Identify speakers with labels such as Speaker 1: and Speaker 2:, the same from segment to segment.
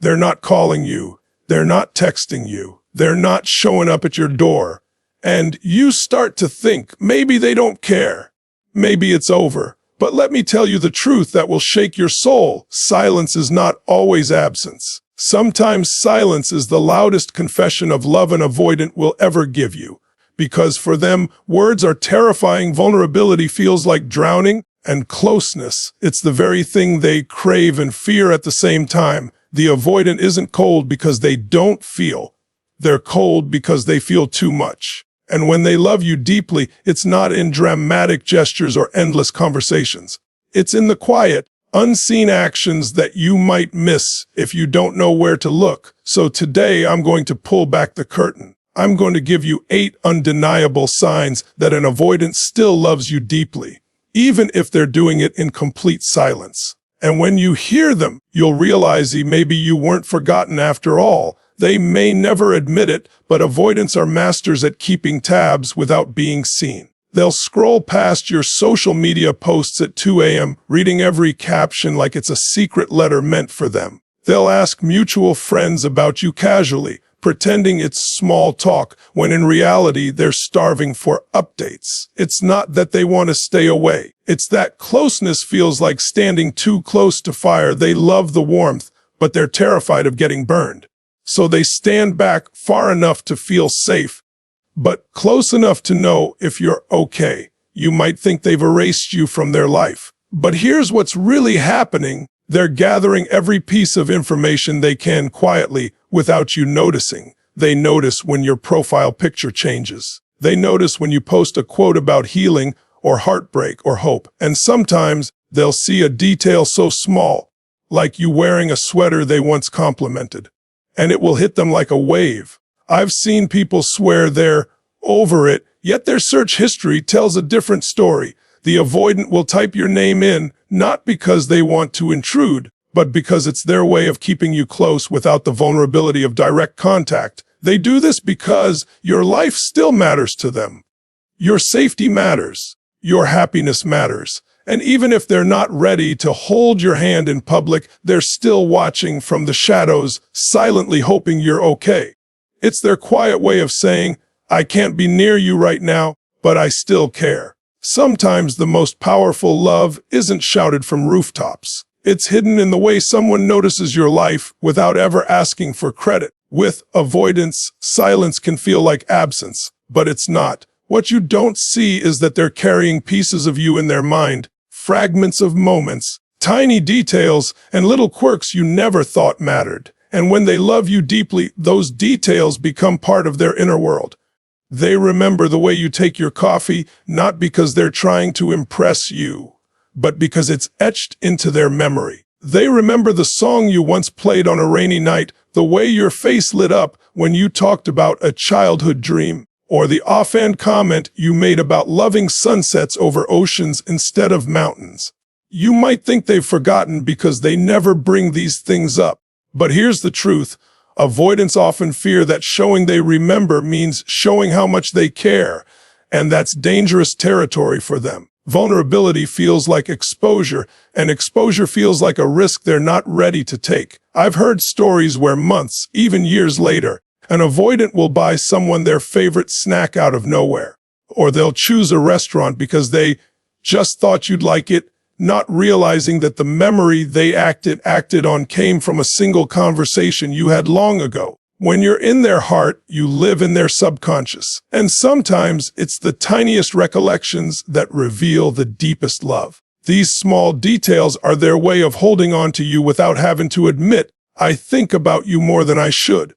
Speaker 1: They're not calling you. They're not texting you. They're not showing up at your door. And you start to think maybe they don't care. Maybe it's over. But let me tell you the truth that will shake your soul. Silence is not always absence. Sometimes silence is the loudest confession of love an avoidant will ever give you. Because for them, words are terrifying, vulnerability feels like drowning, and closeness, it's the very thing they crave and fear at the same time. The avoidant isn't cold because they don't feel. They're cold because they feel too much. And when they love you deeply, it's not in dramatic gestures or endless conversations. It's in the quiet, unseen actions that you might miss if you don't know where to look. So today I'm going to pull back the curtain. I'm going to give you 8 undeniable signs that an avoidant still loves you deeply, even if they're doing it in complete silence. And when you hear them, you'll realize maybe you weren't forgotten after all. They may never admit it, but avoidants are masters at keeping tabs without being seen. They'll scroll past your social media posts at 2 a.m., reading every caption like it's a secret letter meant for them. They'll ask mutual friends about you casually, pretending it's small talk, when in reality they're starving for updates. It's not that they want to stay away. It's that closeness feels like standing too close to fire. They love the warmth, but they're terrified of getting burned. So they stand back far enough to feel safe, but close enough to know if you're okay. You might think they've erased you from their life. But here's what's really happening. They're gathering every piece of information they can quietly without you noticing. They notice when your profile picture changes. They notice when you post a quote about healing or heartbreak or hope. And sometimes they'll see a detail so small, like you wearing a sweater they once complimented, and it will hit them like a wave. I've seen people swear they're over it, yet their search history tells a different story. The avoidant will type your name in, not because they want to intrude, but because it's their way of keeping you close without the vulnerability of direct contact. They do this because your life still matters to them. Your safety matters. Your happiness matters. And even if they're not ready to hold your hand in public, they're still watching from the shadows, silently hoping you're okay. It's their quiet way of saying, I can't be near you right now, but I still care. Sometimes the most powerful love isn't shouted from rooftops. It's hidden in the way someone notices your life without ever asking for credit. With avoidance, silence can feel like absence, but it's not. What you don't see is that they're carrying pieces of you in their mind, fragments of moments, tiny details, and little quirks you never thought mattered. And when they love you deeply, those details become part of their inner world. They remember the way you take your coffee, not because they're trying to impress you, but because it's etched into their memory. They remember the song you once played on a rainy night, the way your face lit up when you talked about a childhood dream, or the offhand comment you made about loving sunsets over oceans instead of mountains. You might think they've forgotten because they never bring these things up. But here's the truth. Avoidants often fear that showing they remember means showing how much they care, and that's dangerous territory for them. Vulnerability feels like exposure, and exposure feels like a risk they're not ready to take. I've heard stories where months, even years later, an avoidant will buy someone their favorite snack out of nowhere, or they'll choose a restaurant because they just thought you'd like it, not realizing that the memory they acted on came from a single conversation you had long ago. When you're in their heart, you live in their subconscious. And sometimes it's the tiniest recollections that reveal the deepest love. These small details are their way of holding on to you without having to admit, I think about you more than I should.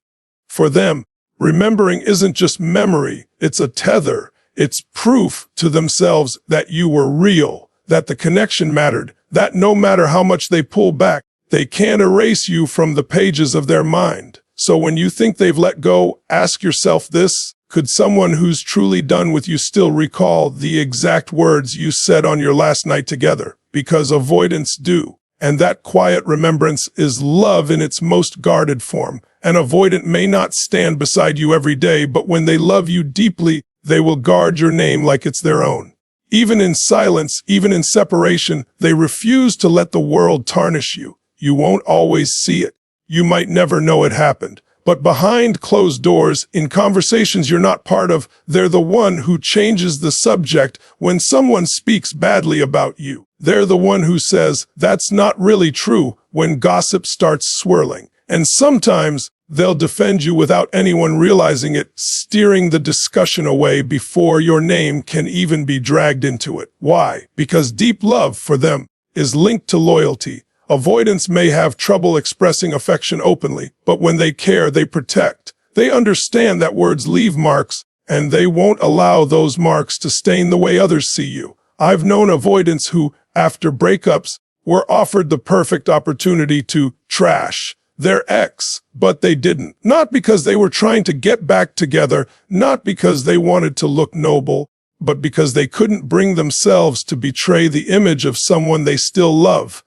Speaker 1: For them, remembering isn't just memory, it's a tether. It's proof to themselves that you were real, that the connection mattered, that no matter how much they pull back, they can't erase you from the pages of their mind. So when you think they've let go, ask yourself this: could someone who's truly done with you still recall the exact words you said on your last night together? Because avoidants do. And that quiet remembrance is love in its most guarded form. An avoidant may not stand beside you every day, but when they love you deeply, they will guard your name like it's their own. Even in silence, even in separation, they refuse to let the world tarnish you. You won't always see it. You might never know it happened. But behind closed doors, in conversations you're not part of, they're the one who changes the subject when someone speaks badly about you. They're the one who says, "That's not really true," when gossip starts swirling. And sometimes they'll defend you without anyone realizing it, steering the discussion away before your name can even be dragged into it. Why? Because deep love for them is linked to loyalty. Avoidants may have trouble expressing affection openly, but when they care, they protect. They understand that words leave marks, and they won't allow those marks to stain the way others see you. I've known avoidants who, after breakups, were offered the perfect opportunity to trash their ex, but they didn't. Not because they were trying to get back together, not because they wanted to look noble, but because they couldn't bring themselves to betray the image of someone they still love.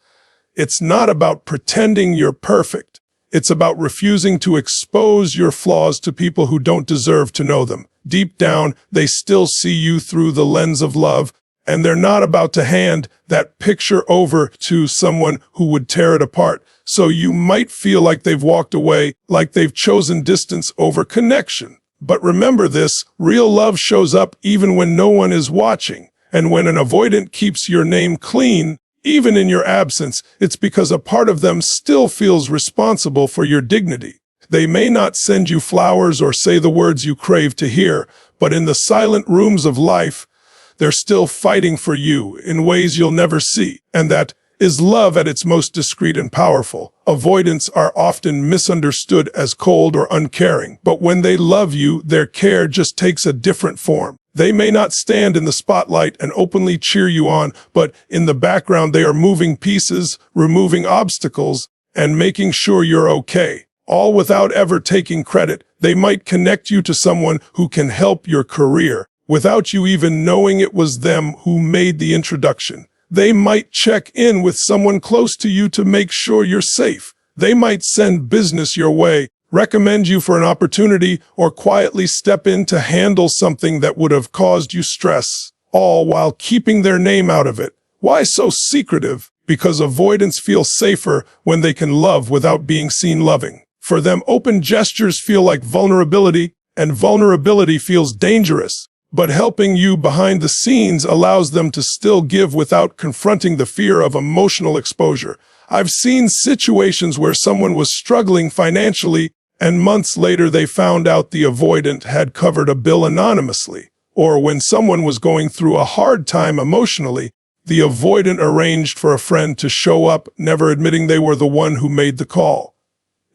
Speaker 1: It's not about pretending you're perfect. It's about refusing to expose your flaws to people who don't deserve to know them. Deep down, they still see you through the lens of love, and they're not about to hand that picture over to someone who would tear it apart. So you might feel like they've walked away, like they've chosen distance over connection. But remember this, real love shows up even when no one is watching. And when an avoidant keeps your name clean, even in your absence, it's because a part of them still feels responsible for your dignity. They may not send you flowers or say the words you crave to hear, but in the silent rooms of life, they're still fighting for you in ways you'll never see. And that is love at its most discreet and powerful. Avoidants are often misunderstood as cold or uncaring, but when they love you, their care just takes a different form. They may not stand in the spotlight and openly cheer you on, but in the background they are moving pieces, removing obstacles, and making sure you're okay. All without ever taking credit. They might connect you to someone who can help your career, without you even knowing it was them who made the introduction. They might check in with someone close to you to make sure you're safe. They might send business your way, recommend you for an opportunity, or quietly step in to handle something that would have caused you stress, all while keeping their name out of it. Why so secretive? Because avoidants feel safer when they can love without being seen loving. For them, open gestures feel like vulnerability, and vulnerability feels dangerous. But helping you behind the scenes allows them to still give without confronting the fear of emotional exposure. I've seen situations where someone was struggling financially, and months later they found out the avoidant had covered a bill anonymously. Or when someone was going through a hard time emotionally, the avoidant arranged for a friend to show up, never admitting they were the one who made the call.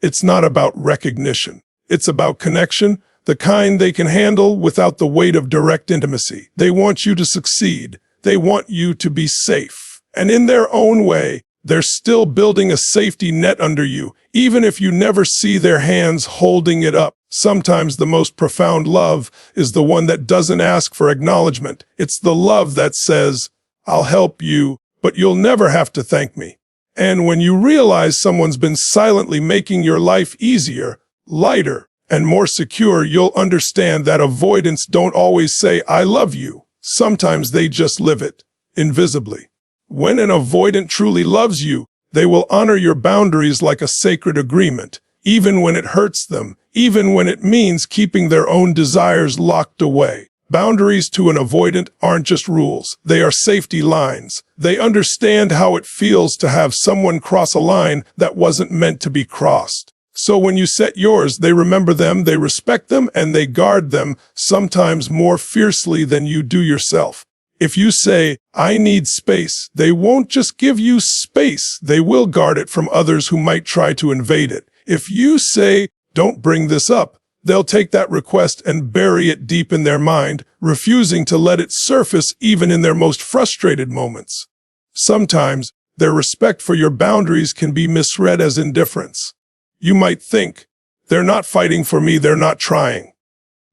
Speaker 1: It's not about recognition. It's about connection, the kind they can handle without the weight of direct intimacy. They want you to succeed. They want you to be safe. And in their own way, they're still building a safety net under you, even if you never see their hands holding it up. Sometimes the most profound love is the one that doesn't ask for acknowledgement. It's the love that says, "I'll help you, but you'll never have to thank me." And when you realize someone's been silently making your life easier, lighter, and more secure, you'll understand that avoidants don't always say, "I love you." Sometimes they just live it, invisibly. When an avoidant truly loves you, they will honor your boundaries like a sacred agreement, even when it hurts them, even when it means keeping their own desires locked away. Boundaries to an avoidant aren't just rules, they are safety lines. They understand how it feels to have someone cross a line that wasn't meant to be crossed. So when you set yours, they remember them, they respect them, and they guard them, sometimes more fiercely than you do yourself. If you say, "I need space," they won't just give you space, they will guard it from others who might try to invade it. If you say, "Don't bring this up," they'll take that request and bury it deep in their mind, refusing to let it surface even in their most frustrated moments. Sometimes, their respect for your boundaries can be misread as indifference. You might think, "They're not fighting for me, they're not trying."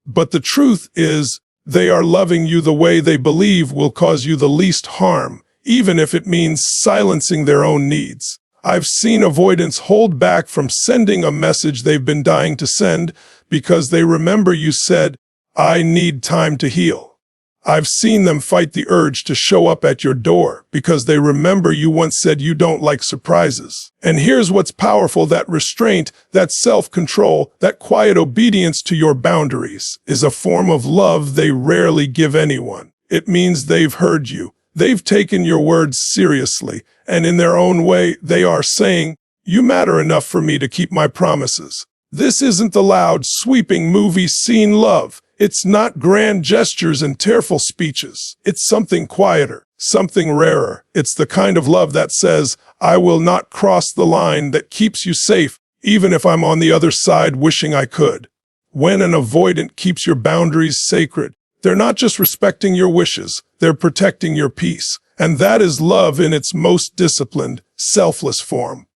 Speaker 1: But the truth is, they are loving you the way they believe will cause you the least harm, even if it means silencing their own needs. I've seen avoidants hold back from sending a message they've been dying to send because they remember you said, "I need time to heal. I've seen them fight the urge to show up at your door because they remember you once said you don't like surprises. And here's what's powerful: that restraint, that self-control, that quiet obedience to your boundaries is a form of love they rarely give anyone. It means they've heard you. They've taken your words seriously, and in their own way, they are saying, "You matter enough for me to keep my promises." This isn't the loud, sweeping movie scene love. It's not grand gestures and tearful speeches. It's something quieter, something rarer. It's the kind of love that says, "I will not cross the line," that keeps you safe, even if I'm on the other side wishing I could. When an avoidant keeps your boundaries sacred, they're not just respecting your wishes, they're protecting your peace. And that is love in its most disciplined, selfless form.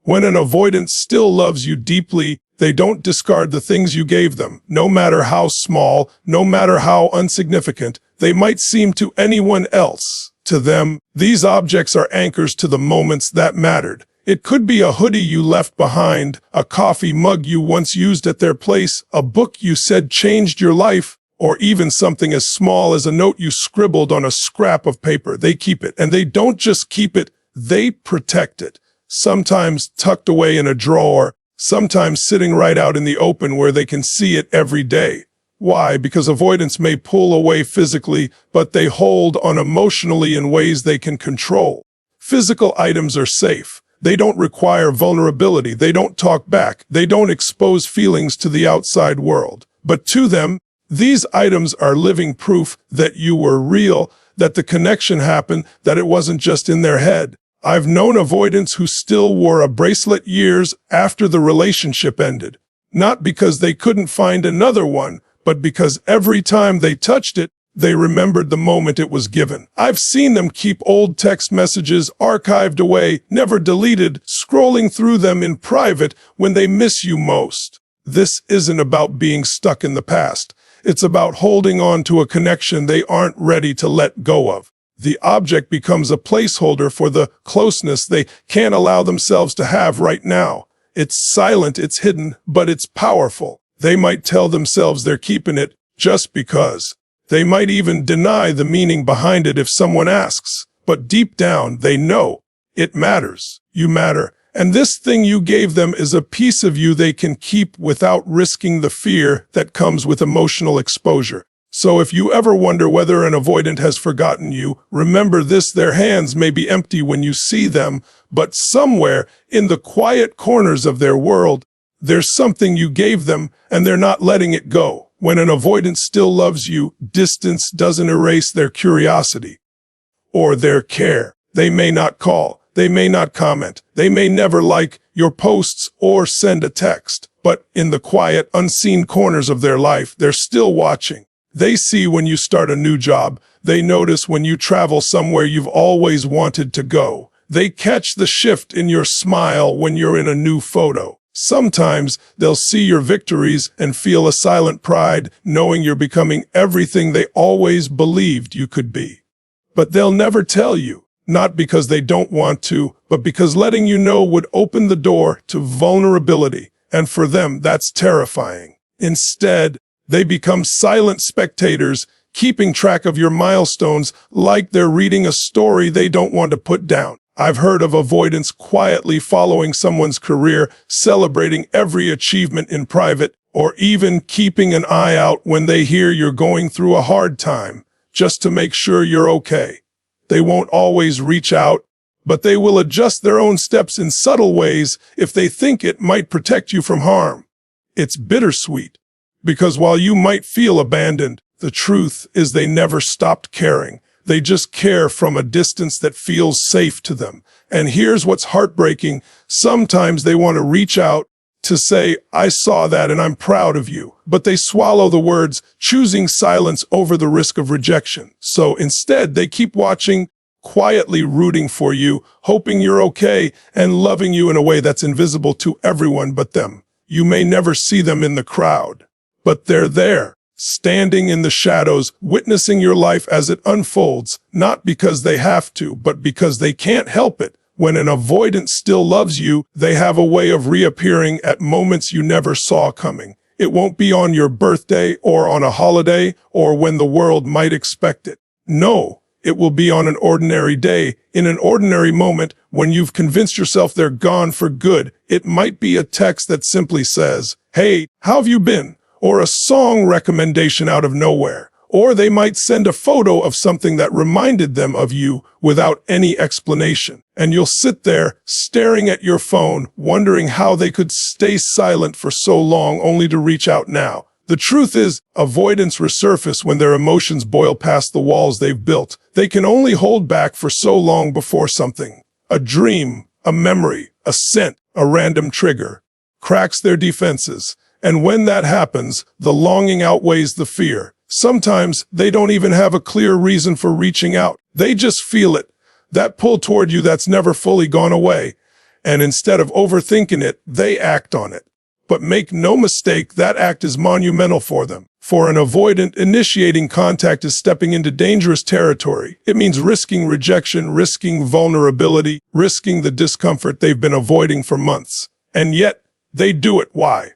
Speaker 1: When an avoidant still loves you deeply, they don't discard the things you gave them, no matter how small, no matter how insignificant they might seem to anyone else. To them, these objects are anchors to the moments that mattered. It could be a hoodie you left behind, a coffee mug you once used at their place, a book you said changed your life, or even something as small as a note you scribbled on a scrap of paper. They keep it, and they don't just keep it, they protect it. Sometimes tucked away in a drawer, sometimes sitting right out in the open where they can see it every day. Why? Because avoidants may pull away physically, but they hold on emotionally in ways they can control. Physical items are safe. They don't require vulnerability. They don't talk back. They don't expose feelings to the outside world. But to them, these items are living proof that you were real, that the connection happened, that it wasn't just in their head. I've known avoidants who still wore a bracelet years after the relationship ended, not because they couldn't find another one, but because every time they touched it, they remembered the moment it was given. I've seen them keep old text messages archived away, never deleted, scrolling through them in private when they miss you most. This isn't about being stuck in the past. It's about holding on to a connection they aren't ready to let go of. The object becomes a placeholder for the closeness they can't allow themselves to have right now. It's silent, it's hidden, but it's powerful. They might tell themselves they're keeping it just because. They might even deny the meaning behind it if someone asks. But deep down, they know it matters. You matter. And this thing you gave them is a piece of you they can keep without risking the fear that comes with emotional exposure. So if you ever wonder whether an avoidant has forgotten you, remember this: their hands may be empty when you see them, but somewhere in the quiet corners of their world, there's something you gave them, and they're not letting it go. When an avoidant still loves you, distance doesn't erase their curiosity or their care. They may not call, they may not comment, they may never like your posts or send a text, but in the quiet, unseen corners of their life, they're still watching. They see when you start a new job. They notice when you travel somewhere you've always wanted to go. They catch the shift in your smile when you're in a new photo. Sometimes they'll see your victories and feel a silent pride, knowing you're becoming everything they always believed you could be. But they'll never tell you, not because they don't want to, but because letting you know would open the door to vulnerability, and for them that's terrifying. Instead, they become silent spectators, keeping track of your milestones like they're reading a story they don't want to put down. I've heard of avoidants quietly following someone's career, celebrating every achievement in private, or even keeping an eye out when they hear you're going through a hard time, just to make sure you're okay. They won't always reach out, but they will adjust their own steps in subtle ways if they think it might protect you from harm. It's bittersweet. Because while you might feel abandoned, the truth is they never stopped caring. They just care from a distance that feels safe to them. And here's what's heartbreaking. Sometimes they want to reach out to say, "I saw that and I'm proud of you." But they swallow the words, choosing silence over the risk of rejection. So instead, they keep watching, quietly rooting for you, hoping you're okay, and loving you in a way that's invisible to everyone but them. You may never see them in the crowd, but they're there, standing in the shadows, witnessing your life as it unfolds, not because they have to, but because they can't help it. When an avoidant still loves you, they have a way of reappearing at moments you never saw coming. It won't be on your birthday or on a holiday or when the world might expect it. No, it will be on an ordinary day, in an ordinary moment, when you've convinced yourself they're gone for good. It might be a text that simply says, "Hey, how have you been?" Or a song recommendation out of nowhere. Or they might send a photo of something that reminded them of you without any explanation. And you'll sit there staring at your phone, wondering how they could stay silent for so long only to reach out now. The truth is, avoidants resurface when their emotions boil past the walls they've built. They can only hold back for so long before something, a dream, a memory, a scent, a random trigger, cracks their defenses. And when that happens, the longing outweighs the fear. Sometimes they don't even have a clear reason for reaching out. They just feel it, that pull toward you that's never fully gone away. And instead of overthinking it, they act on it. But make no mistake, that act is monumental for them. For an avoidant, initiating contact is stepping into dangerous territory. It means risking rejection, risking vulnerability, risking the discomfort they've been avoiding for months. And yet, they do it. Why?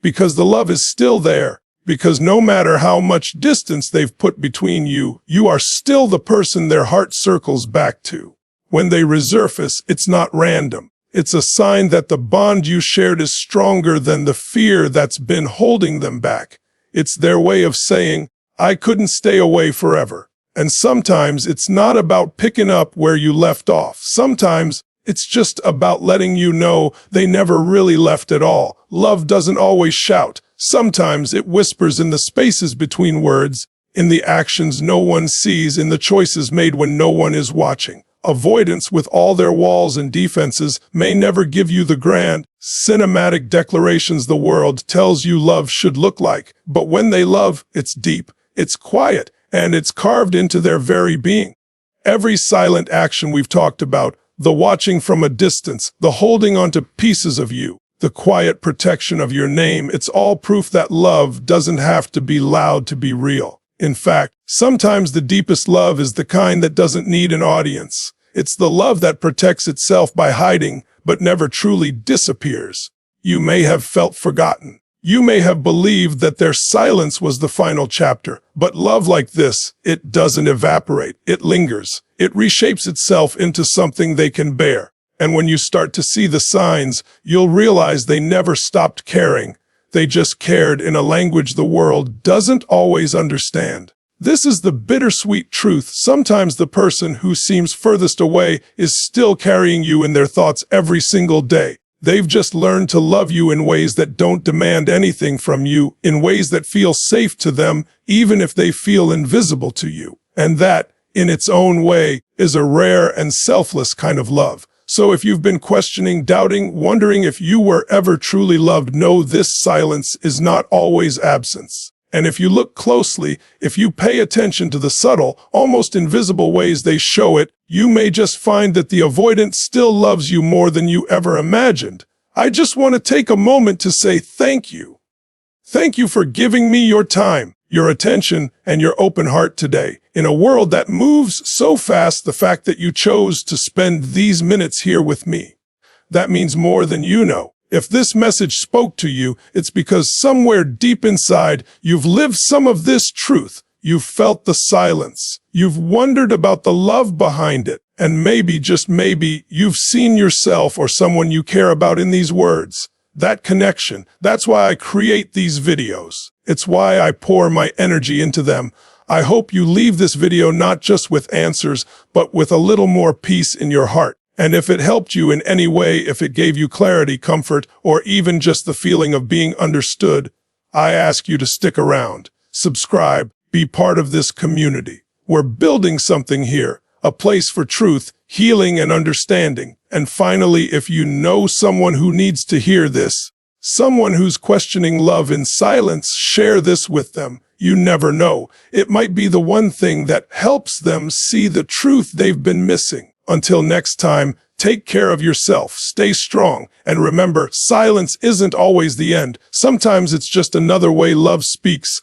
Speaker 1: Because the love is still there. Because no matter how much distance they've put between you, you are still the person their heart circles back to. When they resurface, it's not random. It's a sign that the bond you shared is stronger than the fear that's been holding them back. It's their way of saying, "I couldn't stay away forever." And sometimes it's not about picking up where you left off. Sometimes it's just about letting you know they never really left at all. Love doesn't always shout. Sometimes it whispers in the spaces between words, in the actions no one sees, in the choices made when no one is watching. Avoidance, with all their walls and defenses, may never give you the grand, cinematic declarations the world tells you love should look like. But when they love, it's deep, it's quiet, and it's carved into their very being. Every silent action we've talked about, the watching from a distance, the holding onto pieces of you, the quiet protection of your name, it's all proof that love doesn't have to be loud to be real. In fact, sometimes the deepest love is the kind that doesn't need an audience. It's the love that protects itself by hiding, but never truly disappears. You may have felt forgotten. You may have believed that their silence was the final chapter. But love like this, it doesn't evaporate. It lingers. It reshapes itself into something they can bear. And when you start to see the signs, you'll realize they never stopped caring. They just cared in a language the world doesn't always understand. This is the bittersweet truth. Sometimes the person who seems furthest away is still carrying you in their thoughts every single day. They've just learned to love you in ways that don't demand anything from you, in ways that feel safe to them, even if they feel invisible to you. And that, in its own way, is a rare and selfless kind of love. So if you've been questioning, doubting, wondering if you were ever truly loved, know this: silence is not always absence. And if you look closely, if you pay attention to the subtle, almost invisible ways they show it, you may just find that the avoidant still loves you more than you ever imagined. I just want to take a moment to say thank you. Thank you for giving me your time, your attention, and your open heart today. In a world that moves so fast, the fact that you chose to spend these minutes here with me, that means more than you know. If this message spoke to you, it's because somewhere deep inside, you've lived some of this truth. You've felt the silence. You've wondered about the love behind it. And maybe, just maybe, you've seen yourself or someone you care about in these words. That connection, that's why I create these videos. It's why I pour my energy into them. I hope you leave this video not just with answers, but with a little more peace in your heart. And if it helped you in any way, if it gave you clarity, comfort, or even just the feeling of being understood, I ask you to stick around, subscribe, be part of this community. We're building something here, a place for truth, healing, and understanding. And finally, if you know someone who needs to hear this, someone who's questioning love in silence, share this with them. You never know. It might be the one thing that helps them see the truth they've been missing. Until next time, take care of yourself, stay strong, and remember, silence isn't always the end. Sometimes it's just another way love speaks,